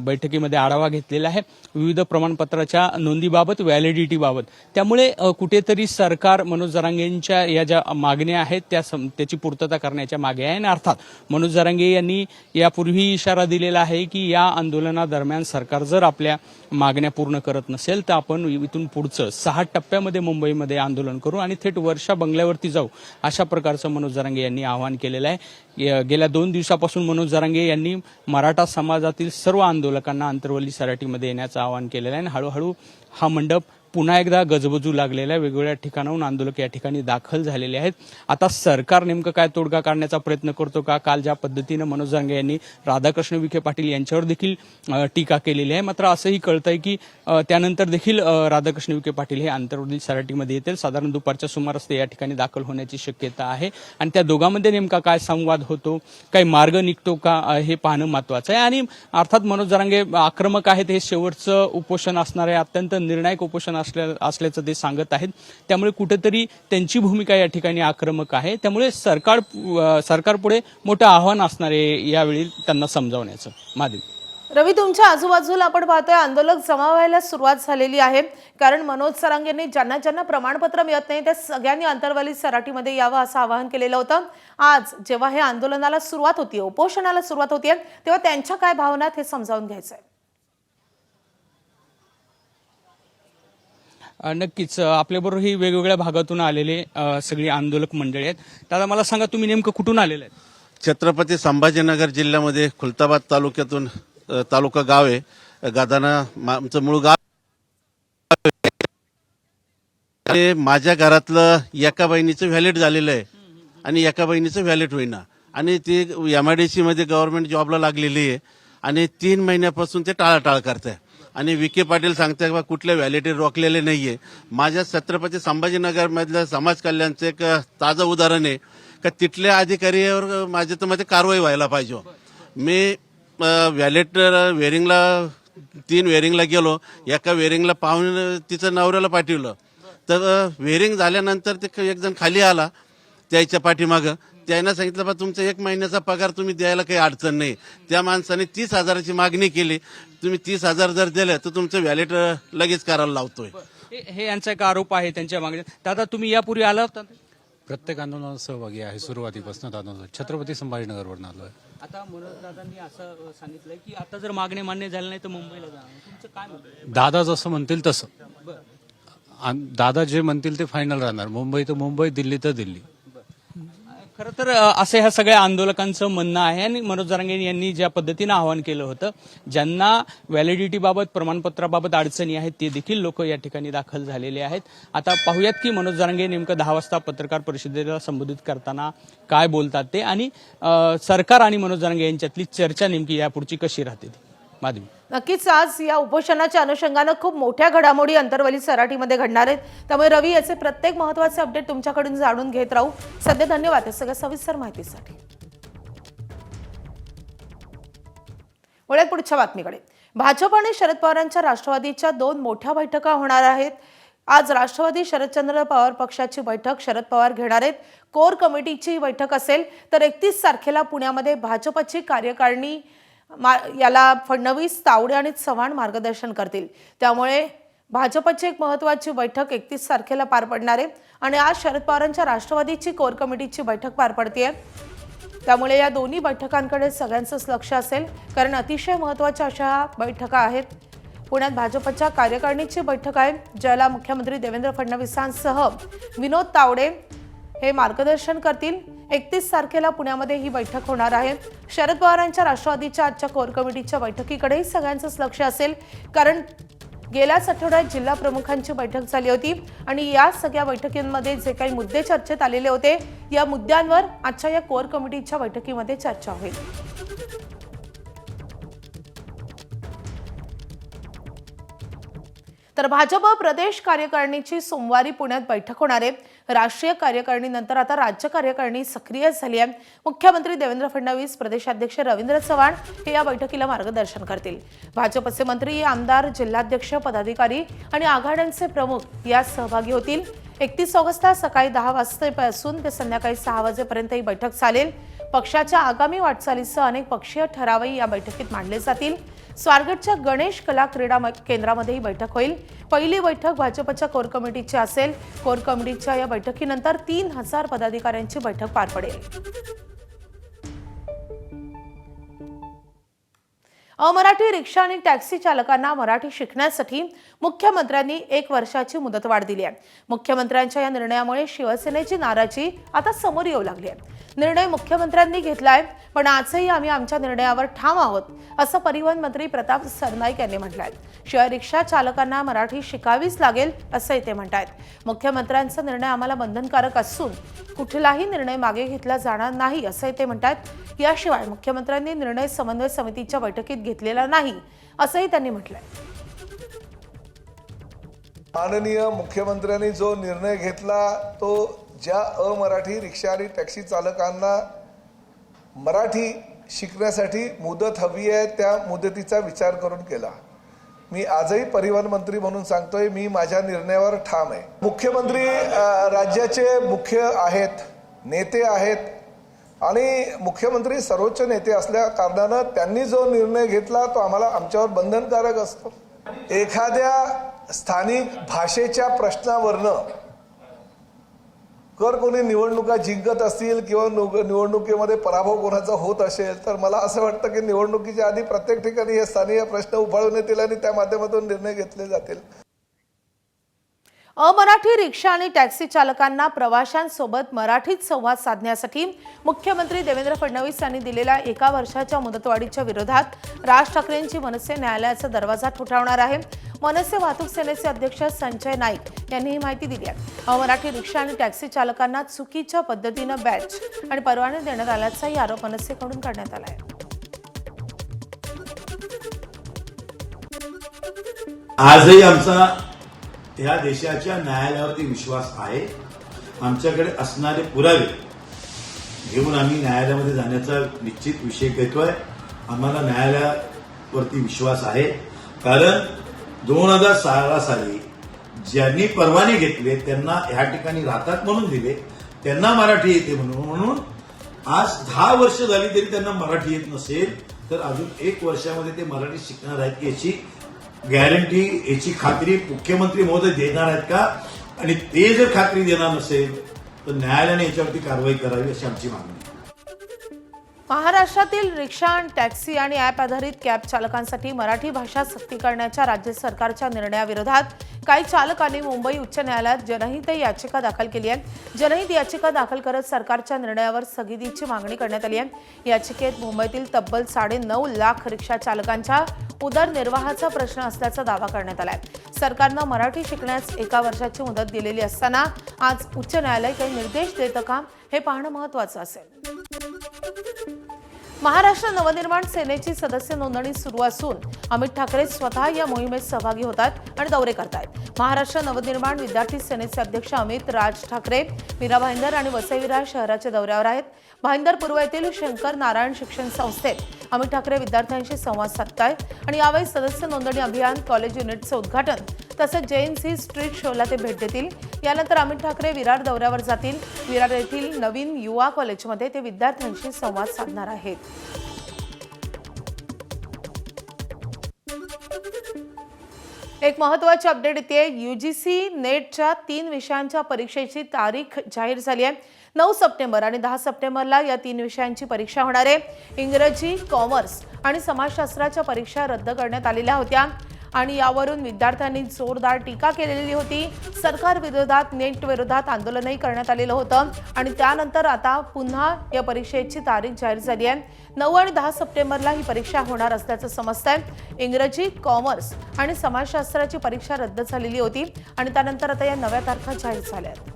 बैठकीमध्ये आढावा घेतलेला आहे विविध प्रमाणपत्राच्या नोंदीबाबत, व्हॅलिडिटीबाबत. त्यामुळे कुठेतरी सरकार मनोज जरांगेंच्या या ज्या मागण्या आहेत त्याची पूर्तता करण्याच्या मागे आहे. आणि अर्थात मनोज जरांगे यांनी यापूर्वी इशारा दिलेला आहे की या आंदोलनादरम्यान सरकार जर आपल्या मागण्या पूर्ण करत नसेल तर आपण इथून पुढचं 6 टप्प्यामध्ये मुंबईमध्ये आंदोलन करू आणि थेट वर्षा बंगल्यावरती जाऊ, अशा प्रकारचं मनोज जरांगे यांनी आवाहन केलेलं आहे. गेल्या 2 दिवसापासून मनोज जरांगे यांनी मराठा समाजातील सर्व आंदोलकांना आंतरवली सराटीमध्ये येण्याचं आवाहन केलेलं आहे आणि हळूहळू हा मंडप पुन्हा एकदा गजबजू लागलेल्या वेगवेगळ्या ठिकाणाहून आंदोलक या ठिकाणी दाखल झालेले आहेत. आता सरकार नेमकं काय तोडगा काढण्याचा प्रयत्न करतो का? काल ज्या पद्धतीनं मनोज जरांगे यांनी राधाकृष्ण विखे पाटील यांच्यावर देखील टीका केलेली आहे, मात्र असंही कळतंय की त्यानंतर देखील राधाकृष्ण विखे पाटील हे आंतरवलील सराटीमध्ये येतील. साधारण दुपारच्या सुमारास ते या ठिकाणी दाखल होण्याची शक्यता आहे आणि त्या दोघांमध्ये नेमका काय संवाद होतो, काही मार्ग निघतो का, हे पाहणं महत्वाचं आहे. आणि अर्थात मनोज जरांगे आक्रमक आहेत, हे शेवटचं उपोषण असणार आहे, अत्यंत निर्णायक उपोषण असल्याचं ते सांगत आहेत. त्यामुळे कुठेतरी त्यांची भूमिका या ठिकाणी आक्रमक आहे. त्यामुळे सरकारपुढे मोठं आव्हान असणार आहे यावेळी त्यांना समजावण्याचं. माधवी, रवी, तुमच्या आजूबाजूला आपण पाहतोय आंदोलक जमा व्हायला सुरुवात झालेली आहे, कारण मनोज जरांगेंनी ज्यांना ज्यांना प्रमाणपत्र मिळत नाही त्या सगळ्यांनी आंतरवली सराटीमध्ये यावं असं आवाहन केलेलं होतं. आज जेव्हा हे आंदोलनाला सुरुवात होतीये, उपोषणाला सुरुवात होतीये, तेव्हा त्यांच्या काय भावना आहेत हे समजावून घ्यायचंय. नक्कीच आपल्याबरोबर ही वेगवेगळ्या भागातून आलेले सगळी आंदोलक मंडळी आहेत. दादा, मला सांगा, तुम्ही नेमकं कुठून आलेले आहेत? छत्रपती संभाजीनगर जिल्ह्यामध्ये खुलताबाद तालुक्यातून तालुका गाव आहे. गादाना आमचं मूळ गाव. माझ्या घरातलं एका बहिणीचं व्हॅलिड झालेलं आहे आणि एका बहिणीचं व्हॅलिड होईना, आणि ती MIDC मध्ये गव्हर्नमेंट जॉबला लागलेली आहे आणि 3 महिन्यापासून ते टाळाटाळ करताय. आणि विखे पाटील सांगताय बा कुठल्या व्हॅलिडिटी रोखलेले नाहीये. माझ्या छत्रपती संभाजीनगर मधल्या समाज कल्याणचं एक ताजं उदाहरण आहे का तिथल्या अधिकाऱ्यावर माझ्या तर मध्ये कारवाई व्हायला पाहिजे. मी व्हॅलेट वेरिंगला 3 वेरिंगला गेलो, एका वेरिंगला पाहून तिचं नवऱ्याला पाठवलं, तर वेरिंग झाल्यानंतर ते एक जण खाली आला त्याच्या पाठीमागं. त्यानं सांगितलं बा तुमचा 1 महिन्याचा पगार तुम्ही द्यायला काही अडचण नाही. त्या माणसाने 30,000ची मागणी केली. तुम्ही 30,000 जर दिले तर तुमचं व्हॅलेट लगेच करायला लावतोय. हे यांचा एक आरोप आहे त्यांच्या मागण्या. दादा, तुम्ही यापूर्वी आला होता? प्रत्येक आंदोलनात सहभागी आहे सुरुवातीपासून. छत्रपती संभाजीनगरवरून आलोय. आता मनोज दादांनी असं सांगितलंय की आता जर मागण्या मान्य झाल्या नाही तर मुंबईला जाणार. तुमचं काय मत आहे? दादा जसं म्हणतील तसं. दादा जे म्हणतील ते फायनल राहणार. मुंबई तर मुंबई, दिल्ली तर दिल्ली. खरं तर असं ह्या सगळ्या आंदोलकांचं म्हणणं आहे. आणि मनोज जरांगे यांनी ज्या पद्धतीनं आवाहन केलं होतं, ज्यांना व्हॅलिडिटीबाबत, प्रमाणपत्राबाबत अडचणी आहेत ते देखील लोक या ठिकाणी दाखल झालेले आहेत. आता पाहूयात की मनोज जरांगे नेमकं 10 वाजता पत्रकार परिषदेला संबोधित करताना काय बोलतात ते, आणि सरकार आणि मनोज जरांगे यांच्यातली चर्चा नेमकी यापुढची कशी राहते. माधवी, नक्कीच आज या उपोषणाच्या अनुषंगानं खूप मोठ्या घडामोडी अंतरवली सराटीमध्ये घडणार आहेत. त्यामुळे रवी, याचे प्रत्येक महत्त्वाचे अपडेट तुमच्याकडून जाणून घेत राहू. सध्या धन्यवाद या सगळ्या सविस्तर माहितीसाठी. वळूयात पुढच्या बातमीकडे. भाजप आणि शरद पवारांच्या राष्ट्रवादीच्या 2 मोठ्या बैठका होणार आहेत. आज राष्ट्रवादी शरदचंद्र पवार पक्षाची बैठक शरद पवार घेणार आहेत. कोर कमिटीची बैठक असेल तर 31 तारखेला पुण्यामध्ये भाजपची कार्यकारिणी याला फडणवीस, तावडे आणि चव्हाण मार्गदर्शन करतील. त्यामुळे भाजपची एक महत्त्वाची बैठक 31 तारखेला पार पडणार आहे आणि आज शरद पवारांच्या राष्ट्रवादीची कोर कमिटीची बैठक पार पडते. त्यामुळे या दोन्ही बैठकांकडे सगळ्यांचंच लक्ष असेल, कारण अतिशय महत्त्वाच्या अशा बैठका आहेत. पुण्यात भाजपच्या कार्यकारिणीची बैठक आहे, ज्याला मुख्यमंत्री देवेंद्र फडणवीसांसह विनोद तावडे हे मार्गदर्शन करतील. 31 तारखेला पुण्यामध्ये ही बैठक होणार आहे. शरद पवारांच्या राष्ट्रवादीच्या आजच्या कोर कमिटीच्या बैठकीकडेही सगळ्यांचंच लक्ष असेल, कारण गेल्याच आठवड्यात जिल्हा प्रमुखांची बैठक झाली होती आणि या सगळ्या बैठकींमध्ये जे काही मुद्दे चर्चेत आलेले होते, या मुद्द्यांवर आजच्या या कोर कमिटीच्या बैठकीमध्ये चर्चा होईल. तर भाजप प्रदेश कार्यकारिणीची सोमवारी पुण्यात बैठक होणार आहे. राष्ट्रीय कार्यकारिणीनंतर आता राज्य कार्यकारिणी सक्रिय झाली आहे. मुख्यमंत्री देवेंद्र फडणवीस, प्रदेशाध्यक्ष रवींद्र चव्हाण हे या बैठकीला मार्गदर्शन करतील. भाजपचे मंत्री, आमदार, जिल्हाध्यक्ष, पदाधिकारी आणि आघाड्यांचे प्रमुख यात सहभागी होतील. 31 ऑगस्टला सकाळी 10 वाजतापासून ते संध्याकाळी 6 वाजेपर्यंत ही बैठक चालेल. पक्षाच्या आगामी वाटचालीसह अनेक पक्षीय ठरावही या बैठकीत मांडले जातील. स्वारगेटच्या गणेश कला क्रीडा केंद्रामध्ये ही बैठक होईल. पहिली बैठक भाजपच्या कोर कमिटीची असेल. कोर कमिटीच्या या बैठकीनंतर 3000 पदाधिकाऱ्यांची बैठक पार पडेल. अमराठी रिक्षा आणि टॅक्सी चालकांना मराठी शिकण्यासाठी मुख्यमंत्र्यांनी 1 वर्षाची मुदतवाढ दिली आहे. मुख्यमंत्र्यांच्या या निर्णयामुळे शिवसेनेची नाराजी आता समोर येऊ लागली आहे. निर्णय मुख्यमंत्र्यांनी घेतलाय, पण आजही आम्ही आमच्या निर्णयावर ठाम आहोत, असं परिवहन मंत्री प्रताप सरनाईक यांनी म्हटलंय. शिवाय रिक्षा चालकांना मराठी शिकावीच लागेल असंही ते म्हणतायत. मुख्यमंत्र्यांचा निर्णय आम्हाला बंधनकारक असून कुठलाही निर्णय मागे घेतला जाणार नाही असंही ते म्हणतायत. याशिवाय मुख्यमंत्र्यांनी निर्णय समन्वय समितीच्या बैठकीत घेतलेला नाही असंही त्यांनी म्हटलंय. माननीय मुख्यमंत्र्यांनी जो निर्णय घेतला तो ज्या अमराठी रिक्षा आणि टॅक्सी चालकांना मराठी शिकण्यासाठी मुदत हवी आहे त्या मुदतीचा विचार करून केला. मी आजही परिवहन मंत्री म्हणून सांगतोय, मी माझ्या निर्णयावर ठाम आहे. मुख्यमंत्री राज्याचे मुख्य आहेत, नेते आहेत आणि मुख्यमंत्री सर्वोच्च नेते असल्या कारणानं त्यांनी जो निर्णय घेतला तो आमच्यावर बंधनकारक असतो. एखाद्या स्थानिक भाषेच्या प्रश्नावरनं कोणी निवडणुका जिंकत असतील किंवा निवडणुकीमध्ये पराभव कोणाचा होत असेल तर मला असं वाटतं की निवडणुकीच्या आधी प्रत्येक ठिकाणी हे स्थानिक प्रश्न उफाळून येतील आणि त्या माध्यमातून निर्णय घेतले जातील. अमराठी रिक्षा आणि टॅक्सी चालकांना प्रवाशांसोबत मराठीत संवाद साधण्यासाठी मुख्यमंत्री देवेंद्र फडणवीस यांनी दिलेल्या 1 वर्षाच्या मुदतवाढीच्या विरोधात राज ठाकरेंची मनसे न्यायालयाचा दरवाजा ठोठावणार आहे. मनसे वाहतूक सेनेचे अध्यक्ष संजय नाईक यांनी ही माहिती दिली आहे. अमराठी रिक्षा आणि टॅक्सी चालकांना चुकीच्या पद्धतीनं बॅच आणि परवाने देण्यात आल्याचाही आरोप मनसेकडून करण्यात आला आहे. आजही आमचा या देशाच्या न्यायालयावरती विश्वास आहे. आमच्याकडे असणारे पुरावे घेऊन आम्ही न्यायालयामध्ये जाण्याचा निश्चित विषय घेतोय. आम्हाला न्यायालयावरती विश्वास आहे, कारण 2016 साली ज्यांनी परवाने घेतले त्यांना ह्या ठिकाणी राहतात म्हणून दिले, त्यांना मराठी येते म्हणून आज 10 वर्ष झाली तरी त्यांना मराठी येत नसेल तर अजून 1 वर्षामध्ये ते मराठी शिकणार आहेत याची गॅरंटी, याची खात्री मुख्यमंत्री महोदय देणार आहेत का? आणि ते जर खात्री देणार नसेल तर न्यायालयाने याच्यावरती कारवाई करावी अशी आमची मागणी आहे. महाराष्ट्रातील रिक्षा आणि टॅक्सी आणि ॲप आधारित कॅब चालकांसाठी मराठी भाषा सक्ती करण्याच्या राज्य सरकारच्या निर्णयाविरोधात काही चालकांनी मुंबई उच्च न्यायालयात जनहित याचिका दाखल केली आहे. जनहित याचिका दाखल करत सरकारच्या निर्णयावर स्थगितीची मागणी करण्यात आली आहे. याचिकेत मुंबईतील तब्बल 9.5 लाख रिक्षा चालकांच्या उदरनिर्वाहाचा प्रश्न असल्याचा दावा करण्यात आलाय. सरकारनं मराठी शिकण्यास 1 वर्षाची मुदत दिलेली असताना आज उच्च न्यायालय काही निर्देश देतं का हे पाहणं महत्त्वाचं असेल. महाराष्ट्र नवनिर्माण सेनेची सदस्य नोंदणी सुरू असून अमित ठाकरे स्वतः या मोहिमेत सहभागी होतात आणि दौरे करतायत. महाराष्ट्र नवनिर्माण विद्यार्थी सेनेचे अध्यक्ष अमित राज ठाकरे मीरा भाईंदर आणि वसई विरार शहराच्या दौऱ्यावर आहेत. भाईंदर पूर्व येथील शंकर नारायण शिक्षण संस्थेत अमित ठाकरे विद्यार्थ्यांशी संवाद साधतायत आणि यावेळी सदस्य नोंदणी अभियान कॉलेज युनिटचं उद्घाटन तसंच JNC स्ट्रीट शोला ते भेट देतील. यानंतर अमित ठाकरे विरार दौऱ्यावर जातील. विरार येथील नवीन युवा कॉलेजमध्ये ते विद्यार्थ्यांशी संवाद साधणार आहेत. एक महत्त्वाची अपडेट येते. UGC नेटच्या 3 विषयांच्या परीक्षेची तारीख जाहीर झाली आहे. 9 सप्टेंबर आणि 10 सप्टेंबरला या 3 विषयांची परीक्षा होणार आहे. इंग्रजी, कॉमर्स आणि समाजशास्त्राच्या परीक्षा रद्द करण्यात आलेल्या होत्या आणि यावरून विद्यार्थ्यांनी जोरदार टीका केलेली होती. सरकार विरोधात नेट विरोधात आंदोलनही करण्यात आलेलं होतं आणि त्यानंतर आता पुन्हा या परीक्षेची तारीख जाहीर झाली आहे. 9 आणि 10 सप्टेंबरला ही परीक्षा होणार असल्याचं समजतंय. इंग्रजी, कॉमर्स आणि समाजशास्त्राची परीक्षा रद्द झालेली होती आणि त्यानंतर आता या नव्या तारखा जाहीर झाल्या आहेत.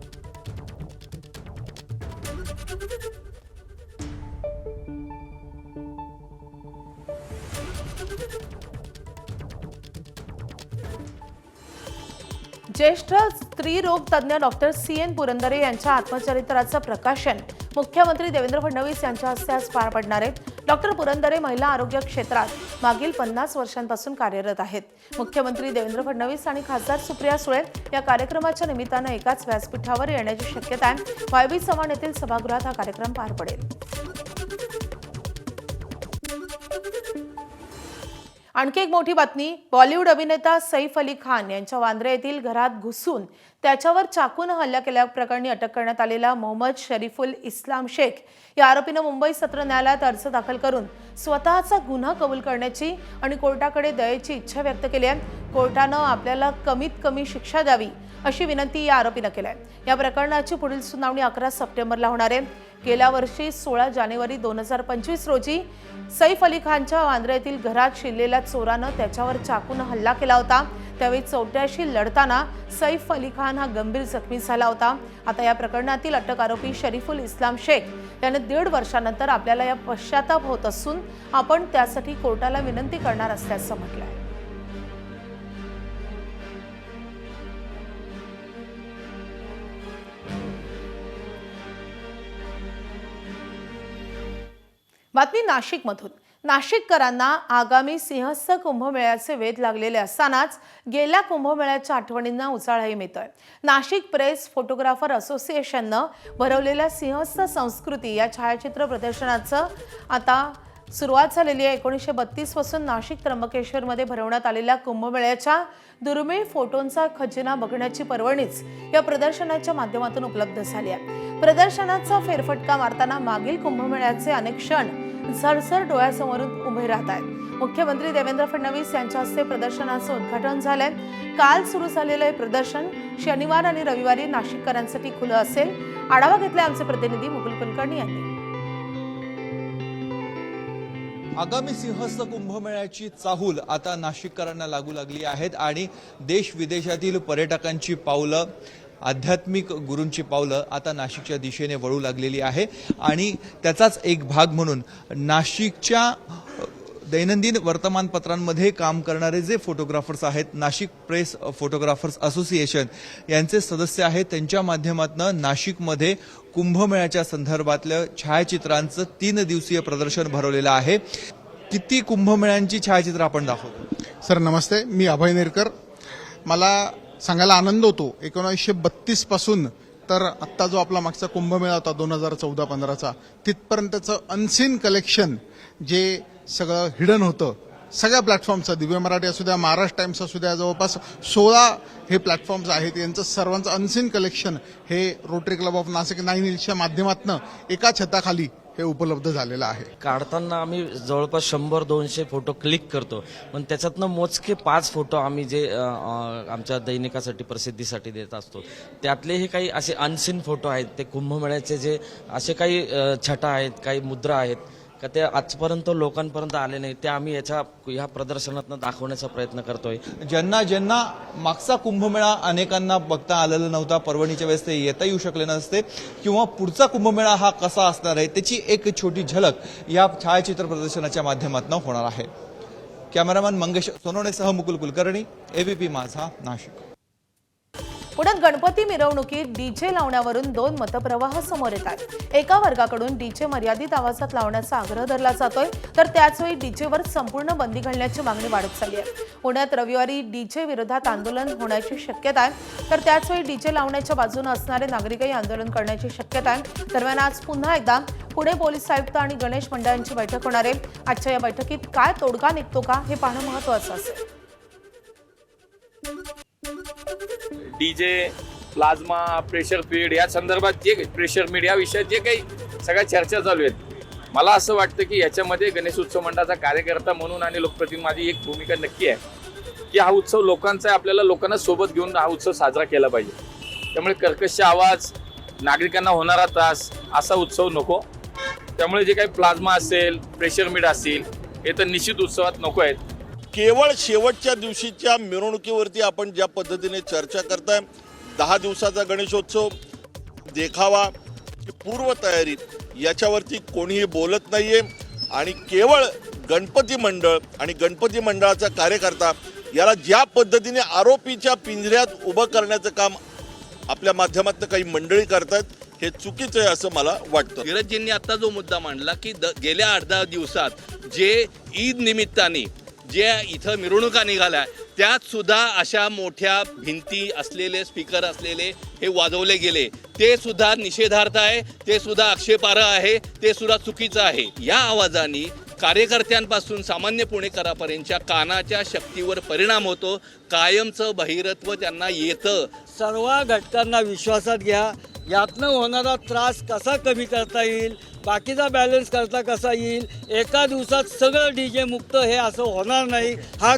ज्येष्ठ स्त्रीरोग तज्ज्ञ डॉक्टर CN पुरंदरे यांच्या आत्मचरित्राचं प्रकाशन मुख्यमंत्री देवेंद्र फडणवीस यांच्या हस्ते आज पार पडणार आहे. डॉक्टर पुरंदरे महिला आरोग्य क्षेत्रात मागील 50 वर्षांपासून कार्यरत आहेत. मुख्यमंत्री देवेंद्र फडणवीस आणि खासदार सुप्रिया सुळे या कार्यक्रमाच्या निमित्तानं एकाच व्यासपीठावर येण्याची शक्यता आहे. वायवी चव्हाण येथील सभागृहात हा कार्यक्रम पार पडेल. आणखी एक मोठी बातमी. बॉलिवूड अभिनेता सैफ अली खान यांच्या वांद्रे येथील घरात घुसून त्याच्यावर चाकून हल्ला केल्याप्रकरणी अटक करण्यात आलेला मोहम्मद शरीफुल इस्लाम शेख या आरोपीनं मुंबई सत्र न्यायालयात अर्ज दाखल करून स्वतःचा गुन्हा कबूल करण्याची आणि कोर्टाकडे दयेची इच्छा व्यक्त केली आहे। कोर्टानं आपल्याला कमीत कमी शिक्षा द्यावी अशी विनंती या आरोपीनं केली आहे। या प्रकरणाची पुढील सुनावणी 11 सप्टेंबरला होणार आहे। गेल्या वर्षी 16 जानेवारी 2025 रोजी सैफ अली खानच्या वांद्रे येथील घरात शिरलेल्या चोरानं त्याच्यावर चाकून हल्ला केला होता। त्यावेळी चौट्याशी लढताना सैफ अली खान हा गंभीर जखमी झाला होता। आता या प्रकरणातील अटक आरोपी शरीफुल इस्लाम शेख याने 1.5 वर्षानंतर आपल्याला या पश्चाताप होत असून आपण त्यासाठी कोर्टाला विनंती करणार असल्याचं म्हटलं आहे। बातमी नाशिकमधून। नाशिककरांना आगामी सिंहस्थ कुंभमेळ्याचे वेध लागलेले असतानाच गेल्या कुंभमेळ्याच्या आठवणींना उजाळाही मिळतोय। नाशिक प्रेस फोटोग्राफर असोसिएशननं भरवलेल्या सिंहस्थ संस्कृती या छायाचित्र प्रदर्शनाचं आता सुरुवात झालेली आहे। 1932 पासून नाशिक त्र्यंबकेश्वरमध्ये भरवण्यात आलेल्या कुंभमेळ्याच्या दुर्मिळ फोटोंचा खजिना बघण्याची पर्वणीच या प्रदर्शनाच्या माध्यमातून उपलब्ध झाली आहे। प्रदर्शनाचा फेरफटका मारताना मागील कुंभमेळ्याचे अनेक क्षण झरझर डोळ्यासमोरून उभे राहत आहेत। मुख्यमंत्री देवेंद्र फडणवीस यांच्या हस्ते प्रदर्शनाचं उद्घाटन झालंय। काल सुरू झालेलं हे प्रदर्शन शनिवार आणि रविवारी नाशिककरांसाठी खुलं असेल। आढावा घेतलाय आमचे प्रतिनिधी मुकुल कुलकर्णी यांनी। आगामी सिंहस्थ कुंभमेळ्याची चाहूल आता नाशिककरांना लागू लागली आहेत आणि देश विदेशातील पर्यटकांची पावलं, आध्यात्मिक गुरूंची पावलं आता नाशिकच्या दिशेने वळू लागलेली आहे आणि त्याचाच एक भाग म्हणून नाशिकच्या दैनंदिन वर्तमानपत्रांमध्ये काम करणारे जे फोटोग्राफर्स आहेत, नाशिक प्रेस फोटोग्राफर्स असोसिएशन यांचे सदस्य आहेत, त्यांच्या माध्यमातून नाशिकमध्ये कुंभमेळ्याच्या संदर्भातल्या छायाचित्रांचं 3 दिवसीय प्रदर्शन भरवलेलं आहे। किती कुंभमेळ्यांची छायाचित्र आपण दाखवतो? सर नमस्ते, मी अभय नेरकर। मला सांगायला आनंद होतो 1932 पासून तर आत्ता जो आपला मागचा कुंभमेळा होता 2014-15चा तिथपर्यंतचं अनसीन कलेक्शन जे सगळं हिडन होतं सगळ्या प्लॅटफॉर्मचं, दिव्य मराठी असू द्या, महाराष्ट्र टाइम्स असू द्या, जवळपास 16 हे प्लॅटफॉर्म्स आहेत, यांचं सर्वांचं अनसीन कलेक्शन हे रोटरी क्लब ऑफ नाशिक 9 हिल्सच्या माध्यमातून एका छताखाली हे उपलब्ध झालेलं आहे। काढताना आम्ही जवळपास 100-200 फोटो क्लिक करतो, पण त्याच्यातनं मोजके 5 फोटो आम्ही जे आमच्या दैनिकासाठी प्रसिद्धीसाठी देत असतो। त्यातलेही काही असे अनसीन फोटो आहेत, ते कुंभमेळ्याचे जे असे काही छटा आहेत, काही मुद्रा आहेत का ते आजपर्यंत लोकांपर्यंत आले नाही, ते आम्ही ह्या प्रदर्शनातून दाखवण्याचा प्रयत्न करतोय। ज्यांना मागचा कुंभमेळा अनेकांना बघता आलेला नव्हता, परभणीच्या वेळेस ते येता येऊ शकले नसते किंवा पुढचा कुंभमेळा हा कसा असणार आहे त्याची एक छोटी झलक या छायाचित्र प्रदर्शनाच्या माध्यमातून होणार आहे। कॅमेरामॅन मंगेश सोनवणेसह मुकुल कुलकर्णी, एबीपी माझा, नाशिक। पुण्यात गणपती मिरवणुकीत डीजे लावण्यावरून 2 मतप्रवाह समोर येत आहेत। एका वर्गाकडून डीजे मर्यादित आवाजात लावण्याचा आग्रह धरला जातोय, तर त्याचवेळी डीजेवर संपूर्ण बंदी घालण्याची मागणी वाढत चालली आहे। पुण्यात रविवारी डीजे विरोधात आंदोलन होण्याची शक्यता आहे, तर त्याचवेळी डीजे लावण्याच्या बाजूने असणारे नागरिकही आंदोलन करण्याची शक्यता आहे। दरम्यान आज पुन्हा एकदा पुणे पोलीस आयुक्त आणि गणेश मंडळांची बैठक होणार आहे। आजच्या या बैठकीत काय तोडगा निघतो का हे पाहणं महत्त्वाचं असेल। डीजे, प्लाझ्मा, प्रेशर फीड या संदर्भात जे प्रेशर मीड या विषयात जे काही सगळ्या चर्चा चालू आहेत, मला असं वाटतं की याच्यामध्ये गणेश उत्सव मंडळाचा कार्यकर्ता म्हणून आणि लोकप्रतिनिधी माझी एक भूमिका नक्की आहे की हा उत्सव लोकांचा आहे, आपल्याला लोकांना सोबत घेऊन हा उत्सव साजरा केला पाहिजे। त्यामुळे कर्कश आवाज, नागरिकांना होणारा त्रास असा उत्सव नको। त्यामुळे जे काही प्लाझ्मा असेल, प्रेशर मीड असेल, हे तर निश्चित उत्सवात नको आहेत। केवळ शेवटच्या दिवशीच्या मिरवणुकीवरती आपण ज्या पद्धतीने चर्चा करताय, 10 दिवसाचा गणेशोत्सव, देखावा, पूर्वतयारी याच्यावरती कोणीही बोलत नाहीये आणि केवळ गणपती मंडळ आणि गणपती मंडळाचा कार्यकर्ता याला ज्या पद्धतीने आरोपीच्या पिंजऱ्यात उभं करण्याचं काम आपल्या माध्यमातून काही मंडळी करतात हे चुकीचं आहे असं मला वाटतं। धीरजजींनी आता जो मुद्दा मांडला की गेल्या 8-10 दिवसात जे ईद निमित्ताने जे इथं मिरवणुका निघाल्या त्यात सुद्धा अशा मोठ्या भिंती असलेले, स्पीकर असलेले हे वाजवले गेले, ते सुद्धा निषेधार्थ आहे, ते सुद्धा आक्षेपार्ह आहे, ते सुद्धा चुकीचं आहे। या आवाजाने कार्यकर्त्यांपासून सामान्य पुणेकरापर्यंतच्या कानाच्या शक्तीवर परिणाम होतो. कायमचं बहिरत्व त्यांना येतं. सर्व घटकांना विश्वासात घ्या. यातनं होणारा त्रास कसा कमी करता येईल, बाकीचा बॅलन्स करता कसा येईल, एका दिवसात सगळं DJ मुक्त हे असं होणार नाही. हा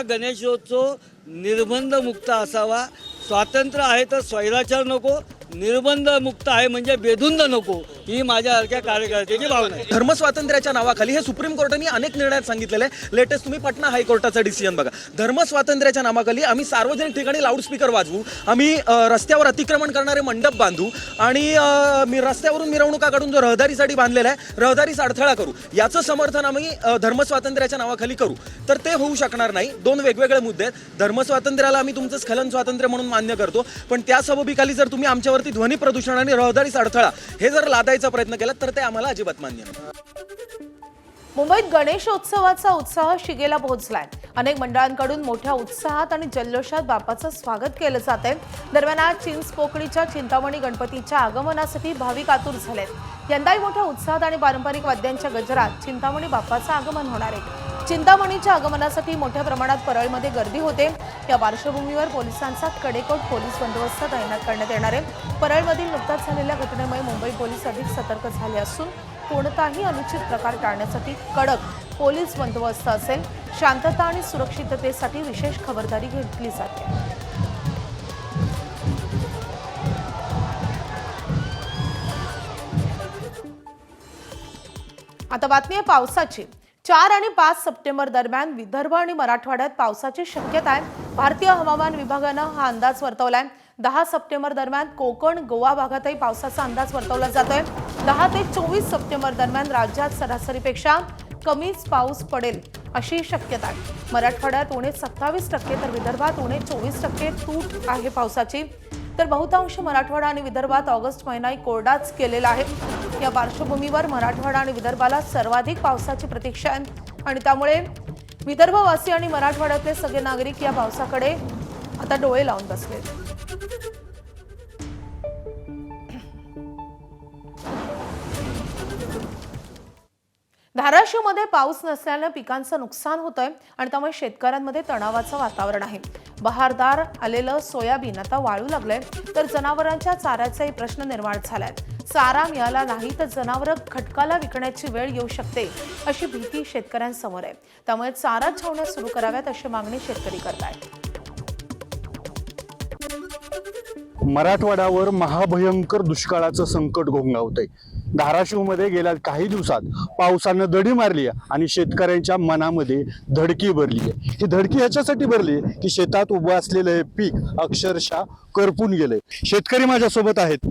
गणेशोत्सव निर्बंध मुक्त असावा. स्वातंत्र्य आहे तर स्वैराचार नको, निर्बंध मुक्त आहे म्हणजे बेधुंद नको, ही माझ्यासारख्या कार्यकर्त्याची भावना आहे. धर्मस्वातंत्र्याच्या नावाखाली हे सुप्रीम कोर्टाने अनेक निर्णयात सांगितलेले आहे. लेटेस्ट तुम्ही पटना हायकोर्टाचा डिसिजन बघा. धर्मस्वातंत्र्याच्या नावाखाली आम्ही सार्वजनिक ठिकाणी लाऊडस्पीकर वाजवू, आम्ही रस्त्यावर अतिक्रमण करणारे मंडप बांधू आणि रस्त्यावरून मिरवणुका काढून जो रहदारीसाठी बांधलेला आहे रहदारीचा अडथळा करू, याचं समर्थन आम्ही धर्मस्वातंत्र्याच्या नावाखाली करू, तर ते होऊ शकणार नाही. दोन वेगवेगळे मुद्दे आहेत. धर्मस्वातंत्र्याला आम्ही तुमचं स्खलन स्वातंत्र्य म्हणून मान्य करतो, पण त्या सबबीखाली जर तुम्ही आमच्यावरती ध्वनी प्रदूषण आणि रहदारीचा अडथळा हे जर लादायचा प्रयत्न केला तर ते आम्हाला अजिबात मान्य नाही. मुंबईत गणेशोत्सवाचा उत्साह शिगेला पोहोचलाय. अनेक मंडळांकडून मोठ्या उत्साहात आणि जल्लोषात बाप्पाचं स्वागत केलं जात आहे. दरम्यान आज चिंचपोकळीच्या चिंतामणी गणपतीच्या आगमनासाठी भाविक आतुर झालेत. यंदाही मोठ्या उत्साहात आणि पारंपरिक वाद्यांच्या गजरात चिंतामणी बाप्पाचं आगमन होणार आहे. चिंतामणीच्या आगमनासाठी मोठ्या प्रमाणात परळमध्ये गर्दी होते. या पार्श्वभूमीवर पोलिसांचा कडेकोट पोलीस बंदोबस्त तैनात करण्यात येणार आहे. परळमधील नुकताच झालेल्या घटनेमुळे मुंबई पोलीस अधिक सतर्क झाले असून कोणताही अनुचित प्रकार टाळण्यासाठी कडक पोलीस बंदोबस्त असेल. शांतता आणि सुरक्षिततेसाठी विशेष खबरदारी घेतली जाते. आता बातमी आहे पावसाची. 4 आणि 5 सप्टेंबर दरम्यान विदर्भ आणि मराठवाड्यात पावसाची शक्यता आहे. भारतीय हवामान विभागानं हा अंदाज वर्तवलाय. 10 सप्टेंबर दरम्यान कोकण गोवा भागातही पावसाचा अंदाज वर्तवला जातोय. 10 ते 24 सप्टेंबर दरम्यान राज्यात सरासरीपेक्षा कमीच पाऊस पडेल अशी शक्यता आहे. मराठवाड्यात उणे 27% तर विदर्भात उणे 24% तूट आहे पावसाची. तर बहुतांश मराठवाडा आणि विदर्भात ऑगस्ट महिनाही कोरडाच केलेला आहे. या पार्श्वभूमीवर मराठवाडा आणि विदर्भाला सर्वाधिक पावसाची प्रतीक्षा आहे आणि त्यामुळे विदर्भवासी आणि मराठवाड्यातले सगळे नागरिक या पावसाकडे आता डोळे लावून बसले. धाराशिवमध्ये पाऊस नसल्याने पिकांचं नुकसान होतंय आणि त्यामुळे शेतकऱ्यांमध्ये तणावाचं वातावरण आहे. बहारदार आलेलं सोयाबीन आता वाळू लागलंय, तर जनावरांच्या चाऱ्याचाही प्रश्न निर्माण झालाय. चारा मिळाला नाही तर जनावरं खटकाला विकण्याची वेळ येऊ शकते अशी भीती शेतकऱ्यांसमोर आहे. त्यामुळे चारा छावण्या सुरू कराव्यात अशी मागणी शेतकरी करतायत. मराठवाड्यावर महाभयंकर दुष्काळाचं संकट घोंघावतंय. धाराशिवमध्ये गेल्या काही दिवसात पावसानं दडी मारली आहे आणि शेतकऱ्यांच्या मनामध्ये धडकी भरली आहे. ही धडकी ह्याच्यासाठी भरली की शेतात उभं असलेलं हे पीक अक्षरशः करपून गेलंय. शेतकरी माझ्यासोबत आहेत.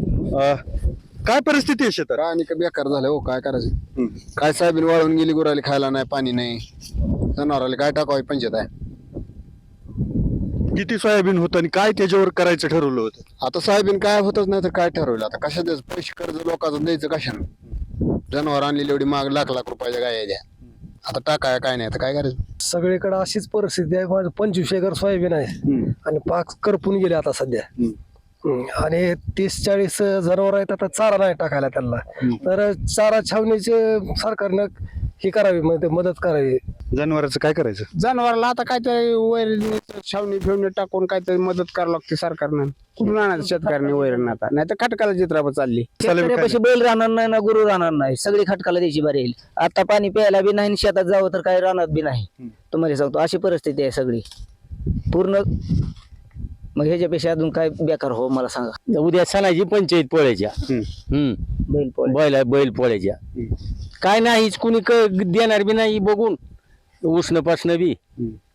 काय परिस्थिती आहे शेतात? आणि बेकार झालं हो, काय करायचं. काय सोयाबीन वाळून गेली, गुराला खायला नाही, पाणी नाही, जनावराला काय टाकावी पंचायत आहे. किती सोयाबीन होतं आणि काय त्याच्यावर करायचं ठरवलं होतं? आता सोयाबीन काय होतच नाही तर काय ठरवलं. आता कशा द्यायचं, पैसे कर्ज लोकांचं द्यायचं कशानं. जनावर आणलेली एवढी माग लाख रुपयाच्या गाय द्या, आता टाकाय काय नाही, आता काय करायचं. सगळीकडे अशीच परिस्थिती आहे. माझं 25 एकर सोयाबीन आहे आणि पाक करपून गेले आता सध्या. आणि 30-40 जनावर आहेत. आता चारा नाही टाकायला त्यांना, तर चारा छावणीचे सरकारनं ही करावी, मदत करावी. जनावरांचं काय करायचं? जनावराला आता काहीतरी वैर छावणी फिवणी टाकून काहीतरी मदत करावं लागते सरकारनं. कुठून आणायचं शेतकऱ्यांनी वैरण आता, नाही तर खटकाला चित्रापा चालली. बैल राहणार नाही ना गुरु राहणार नाही, सगळी खटकाला द्यायची बरी येईल. आता पाणी प्यायला बी नाही, शेतात जावं तर काही राहणार बी नाही. तुम्हाला सांगतो अशी परिस्थिती आहे सगळी पूर्ण. मग ह्याच्यापेक्षा अजून काय बेकार हो मला सांगा. उद्या सणाची पंचायत पोळ्याच्या बैल पोळ्याच्या काय नाहीच कुणी देणार बी नाही. बघून उष्ण पासन बी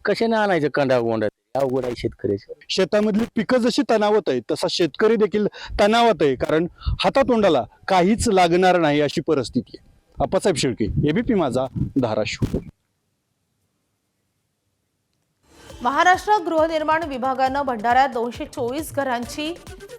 कशाने आणायचं कंडा गोंडा, अवघड आहे शेतकऱ्याचं. शेतामधली पिकं जशी तणावत आहे तसा शेतकरी देखील तणावात आहे, कारण हातातोंडाला काहीच लागणार नाही अशी परिस्थिती आहे. आप्पासाहेब शेळके, एबीपी माझा, धाराशिव. महाराष्ट्र गृहनिर्माण विभागानं भंडाऱ्यात 224 घरांची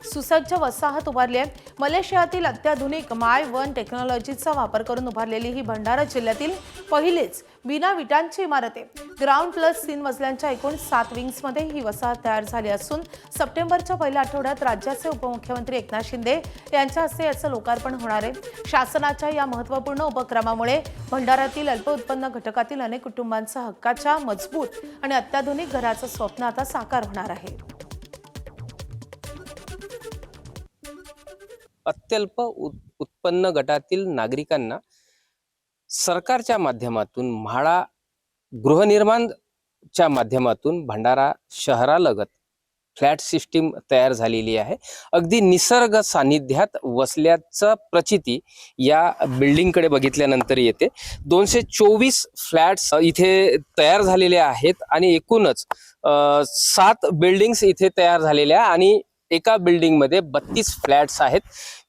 सुसज्ज वसाहत उभारली आहे. मलेशियातील अत्याधुनिक माय वन टेक्नॉलॉजीचा वापर करून उभारलेली ही भंडारा जिल्ह्यातील पहिलीच विना विटांची इमारत आहे. ग्राउंड प्लस 3 मजल्यांच्या एकूण 7 विंग्समध्ये ही वसाहत तयार झाली असून सप्टेंबरच्या पहिल्या आठवड्यात राज्याचे उपमुख्यमंत्री एकनाथ शिंदे यांच्या हस्ते याचं लोकार्पण होणार आहे. शासनाच्या या महत्त्वपूर्ण उपक्रमामुळे भंडाऱ्यातील अल्प उत्पन्न घटकातील अनेक कुटुंबांचं हक्काच्या मजबूत आणि अत्याधुनिक घराचं स्वप्न आता साकार होणार आहे. अत्यल्प उत्पन्न गटातील नागरिकांना सरकारच्या माध्यमातून म्हाडा गृहनिर्माणच्या माध्यमातून भंडारा शहरालगत फ्लॅट सिस्टीम तयार झालेली आहे. अगदी निसर्ग सानिध्यात वसल्याचं प्रचिती या बिल्डिंगकडे बघितल्यानंतर येते. 224 फ्लॅट्स इथे तयार झालेले आहेत आणि एकूणच 7 बिल्डिंग्स इथे तयार झालेल्या आणि एका बिल्डिंगमध्ये 32 फ्लॅट्स आहेत.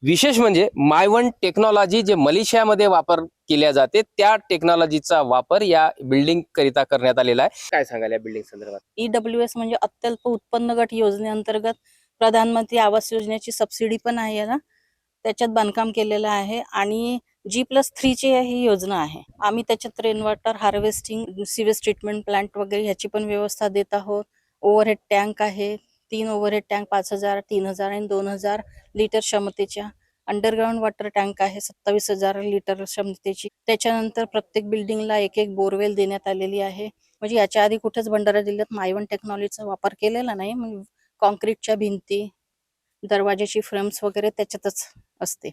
विशेष म्हणजे मायवन टेक्नॉलॉजी जे मलेशियामध्ये वापर केल्या जाते त्या टेक्नॉलॉजीचा वापर या बिल्डिंग करिता करण्यात आलेला आहे. काय सांगाल या बिल्डिंग संदर्भात? EWS म्हणजे अत्यल्प उत्पन्न गट योजनेअंतर्गत प्रधानमंत्री आवास योजनेची सबसिडी पण आहे ना, त्याच्यात बांधकाम केलेलं आहे आणि G+3 ची ही योजना आहे. आम्ही त्याच्यात rain water harvesting, sewage treatment plant वगैरे ह्याची पण व्यवस्था देत आहोत. ओव्हरहेड टँक आहे, 3 ओव्हरहेड टँक 5000, 3000 आणि 2000 लिटर क्षमतेच्या. अंडरग्राऊंड वॉटर टँक आहे 27,000 लिटर क्षमतेची. त्याच्यानंतर प्रत्येक बिल्डिंगला एक बोरवेल देण्यात आलेली आहे. म्हणजे याच्या आधी कुठेच भंडारा जिल्ह्यात मायवन टेक्नॉलॉजीचा वापर केलेला नाही. म्हणजे कॉन्क्रीटच्या भिंती, दरवाजाची फ्रेम्स वगैरे त्याच्यातच असते.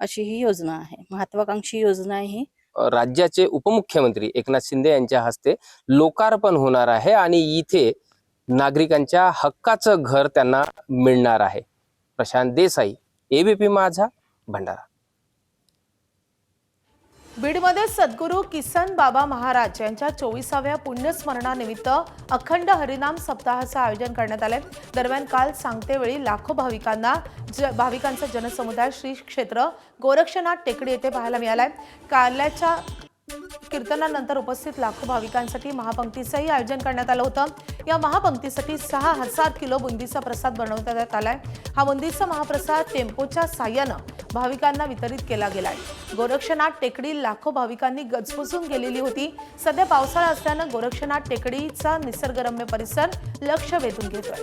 अशी ही योजना आहे, महत्वाकांक्षी योजना आहे ही. राज्याचे उपमुख्यमंत्री एकनाथ शिंदे यांच्या हस्ते लोकार्पण होणार आहे आणि इथे नागरिकांच्या हक्काचं घर त्यांना मिळणार आहे. प्रशांत देसाई, ABP माझा, भंडारा. बीडमध्ये सद्गुरू किसन बाबा महाराज यांच्या 24व्या पुण्यस्मरणानिमित्त अखंड हरिनाम सप्ताहाचं आयोजन करण्यात आले. दरम्यान काल सांगतेवेळी लाखो भाविकांचा जनसमुदाय श्री क्षेत्र गोरक्षनाथ टेकडी येथे पाहायला मिळालाय. काल्याच्या कीर्तनानंतर उपस्थित लाखो भाविकांसाठी महापंक्तीचंही आयोजन करण्यात आलं होतं. या महापंक्तीसाठी 6000 किलो बुंदीचा प्रसाद बनवण्यात आलाय. हा बुंदीचा महाप्रसाद टेम्पोच्या साह्यानं भाविकांना वितरित केला गेलाय. गोरक्षनाथ टेकडी लाखो भाविकांनी गजबजून गेलेली होती. सध्या पावसाळा असल्यानं गोरक्षनाथ टेकडीचा निसर्गरम्य परिसर लक्ष वेधून घेतोय.